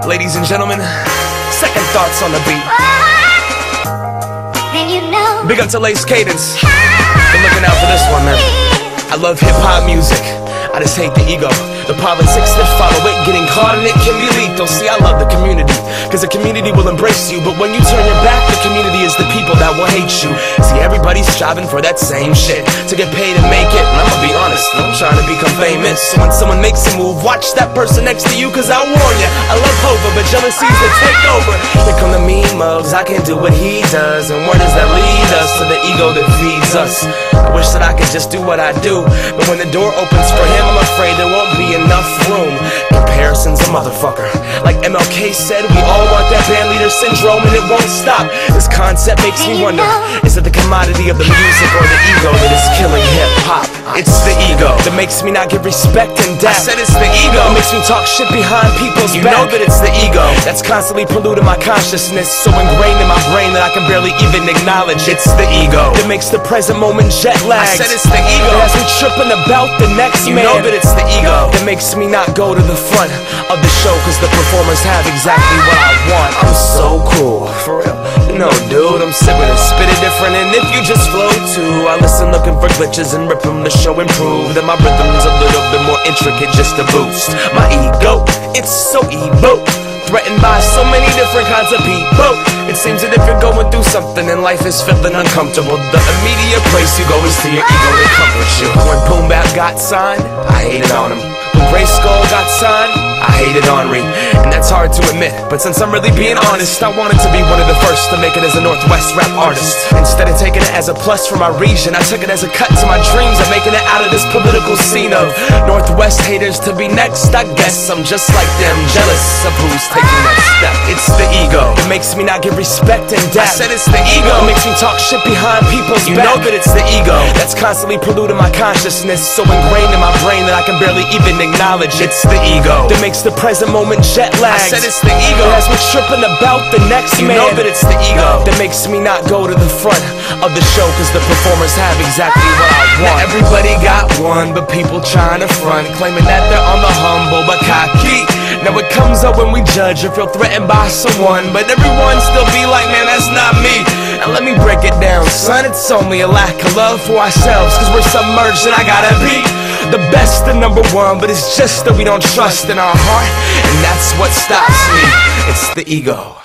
Ladies and gentlemen, second thoughts on the beat. And you know, Big up to Lace Cadence. Been looking out for this one, man. I love hip-hop music. I just hate the ego. The politics that follow it, getting caught in it can be lethal. See, I love the community, cause the community will embrace you. But when you turn your back, the community is the people that will hate you. See, everybody's striving for that same shit, to get paid and make it. And I'ma be honest, I'm trying to become famous. So when someone makes a move, watch that person next to you, cause I warn ya, I love Hova, but jealousy's that take over. Here come the meme mugs, I can't do what he does. And where does that lead us? To the ego that feeds us. I wish that I could just do what I do, but when the door opens for him, I'm afraid there won't be enough room. Comparison's a motherfucker. Like MLK said, we all want that band leader syndrome, and it won't stop. This concept makes me wonder, is it the commodity of the music or the ego that is killing hip-hop? It's the ego that makes me not give respect and dap. I said it's the ego that makes me talk shit behind people's back. You know that it's the ego that's constantly polluting my consciousness, so ingrained in my brain that I can barely even acknowledge. It's the ego that makes the present moment jet lag. I said it's the ego that has me tripping about the next man. You know that it's the ego that makes me not go to the front of the show, cause the performers have exactly what I want. I'm so cool, for real. No, dude, I'm sipping and spitting different, and if you just flow too, I listen looking for glitches and rip them to show improve. Then my rhythm's a little bit more intricate just to boost my ego. It's so emo, threatened by so many different kinds of people. It seems that if you're going through something and life is feeling uncomfortable, the immediate place you go is to your ego to comfort you. When Boom Bap got signed, I hated on him. When Gray Skull got signed, I hated Henri. And that's hard to admit, but since I'm really being honest, I wanted to be one of the first to make it as a Northwest rap artist. Instead of taking it as a plus for my region, I took it as a cut to my dreams of making it out of this political scene of Northwest haters to be next. I guess I'm just like them, jealous of who's taking that step. It's the ego that makes me not give respect and dap. I said it's the ego that makes me talk shit behind people's back. You know that it's the ego that's constantly polluting my consciousness, so ingrained in my brain that I can barely even acknowledge. It's the ego that makes the present moment jet lag. I said it's the ego that has me tripping about the next man. You know that it's the ego that makes me not go to the front of the show, cause the performers have exactly what I want. Now everybody got one, but people trying to front, claiming that they're on the humble but cocky. Now it comes up when we judge or feel threatened by someone, but everyone still be like, man, that's not me. Now let me break it down, son, it's only a lack of love for ourselves, cause we're submerged and I gotta be the best and number one, but it's just that we don't trust in our heart, and that's what stops me. It's the ego.